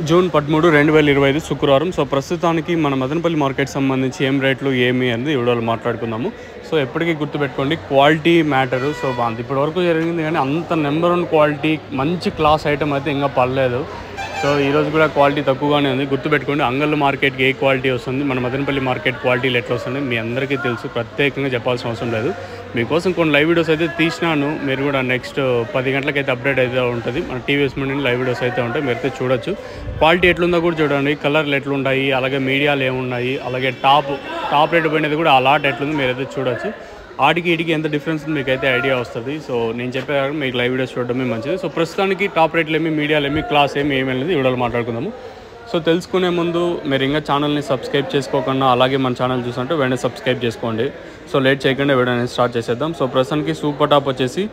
June 13, 2025 శుక్రవారం. So ప్రస్తుతానికి మన మదనపల్లి మార్కెట్ సంబంధించి ఏం రేట్లు ఏమి అనేది వీడియోలో మాట్లాడుకుందాము. సో ఎప్పటికీ గుర్తుపెట్టుకోండి, క్వాలిటీ మ్యాటరు. సో ఇప్పటి వరకు జరిగింది కానీ అంత నెంబర్ 1 క్వాలిటీ మంచి క్లాస్ ఐటమ్ అయితే ఇంకా పడలేదు. సో ఈరోజు కూడా క్వాలిటీ తక్కువగానే ఉంది. గుర్తుపెట్టుకోండి, అంగళ్ళ మార్కెట్కి ఏ క్వాలిటీ వస్తుంది, మన మదనపల్లి మార్కెట్ క్వాలిటీలు ఎట్లా వస్తుంది మీ అందరికీ తెలుసు, ప్రత్యేకంగా చెప్పాల్సిన అవసరం లేదు. మీకోసం కొన్ని లైవ్ వీడియోస్ అయితే తీసినాను. మీరు కూడా నెక్స్ట్ 10 గంటలకైతే అప్డేట్ అయితే ఉంటుంది. మన టీవీఎస్ నుండి లైవ్ వీడియోస్ అయితే ఉంటాయి, మీరైతే చూడొచ్చు. క్వాలిటీ ఎట్లుందో కూడా చూడండి, కలర్లు ఎట్లుంటాయి, అలాగే మీడియాలు ఏమున్నాయి, అలాగే టాప్ రేట్ పోయినది కూడా ఆ లాట్ ఎట్లుంది మీరైతే చూడొచ్చు. ఆడికి ఇడికి ఎంత డిఫరెన్స్ మీకైతే ఐడియా వస్తుంది. సో నేను చెప్పే మీకు లైవ్ వీడియోస్ చూడడమే మంచిది. సో ప్రస్తుతానికి టాప్ రేట్లు ఏమి, మీడియాలు ఏమి, క్లాస్ ఏమి అనేది వీడియోలో మాట్లాడుకుందాము. సో తెలుసుకునే ముందు మీరు ఇంకా ఛానల్ని సబ్స్క్రైబ్ చేసుకోకుండా అలాగే మన ఛానల్ చూస్తుంటే వెంటనే సబ్స్క్రైబ్ చేసుకోండి. సో లేట్ చేయకుండా వీడియో అనేది స్టార్ట్ చేసేద్దాం. సో ప్రస్తుతానికి సూపర్ టాప్ వచ్చేసి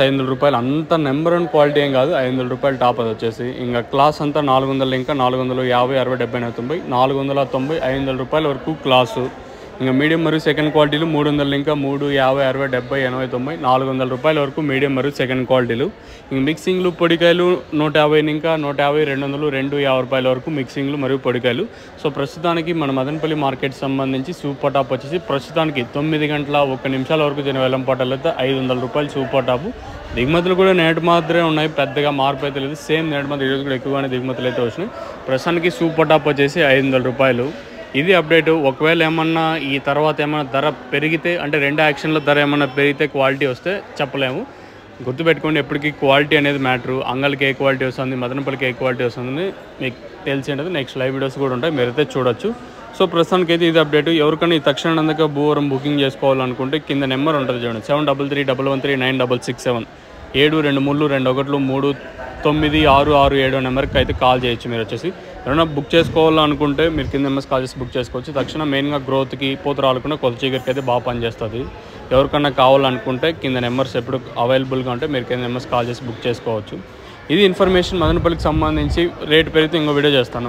500 రూపాయలు. అంత నెంబర్ 1 క్వాలిటీ ఏం కాదు, 500 రూపాయలు టాప్ అది వచ్చేసి. ఇంకా క్లాస్ అంతా 400, ఇంకా 450, 60, 70, 90, 490, 500 రూపాయల వరకు క్లాసు. ఇంకా మీడియం మరియు సెకండ్ క్వాలిటీలు 300, ఇంకా 3, 50, 60, 70, 80, 90, 400 రూపాయల వరకు మీడియం మరియు సెకండ్ క్వాలిటీలు. ఇంక మిక్సింగ్లు పొడికాయలు 150, ఇంకా 150, 200, 250 రూపాయల వరకు మిక్సింగ్లు మరియు పొడికాయలు. సో ప్రస్తుతానికి మన మదనపల్లి మార్కెట్ సంబంధించి సూపర్ టాప్ వచ్చేసి ప్రస్తుతానికి 9 గంటల 1 నిమిషాల వరకు జరిగిన వేలంపాటలు అయితే 500 రూపాయలు సూపర్ టాపు. దిగుమతులు కూడా నేటి మాత్రమే ఉన్నాయి, పెద్దగా మార్పు అయితే లేదు. సేమ్ నేటి మాత్రం ఈరోజు కూడా ఎక్కువగానే దిగుమతులు అయితే వచ్చినాయి. ప్రస్తుతానికి సూపర్ టాప్ వచ్చేసి 500 రూపాయలు. ఇది అప్డేట్. ఒకవేళ ఏమన్నా ఈ తర్వాత ఏమైనా ధర పెరిగితే, అంటే 2 యాక్షన్ల ధర ఏమన్నా పెరిగితే క్వాలిటీ వస్తే చెప్పలేము. గుర్తుపెట్టుకోండి, ఎప్పటికీ క్వాలిటీ అనేది మ్యాటరు. అంగల్కి ఏ క్వాలిటీ వస్తుంది, మదనపల్లికి ఏ క్వాలిటీ వస్తుంది మీకు తెలిసేది. నెక్స్ట్ లైవ్ వీడియోస్ కూడా ఉంటాయి, మీరైతే చూడొచ్చు. సో ప్రస్తుతానికి అయితే ఇది అప్డేట్. ఎవరికైనా ఈ తక్షణంగా భూవరం బుకింగ్ చేసుకోవాలనుకుంటే కింద నెంబర్ ఉంటుంది చూడండి, 7331139667 72321396667 నెంబర్కి అయితే కాల్ చేయొచ్చు. మీరు వచ్చేసి ఎవరైనా బుక్ చేసుకోవాలనుకుంటే మీరు కింద నెంబర్స్ కాల్ చేసి బుక్ చేసుకోవచ్చు. తక్షణం మెయిన్గా గ్రోత్కి, పూత రాలకుండా కొత్త చీకటికి అయితే బాగా పనిచేస్తుంది. ఎవరికన్నా కావాలనుకుంటే కింద నెంబర్స్ ఎప్పుడు అవైలబుల్గా ఉంటే మీరు కింద నెంబర్స్ కాల్ చేసి బుక్ చేసుకోవచ్చు. ఇది ఇన్ఫర్మేషన్. మదనపల్లికి సంబంధించి రేటు పెరిగితే ఇంకో వీడియో చేస్తాను.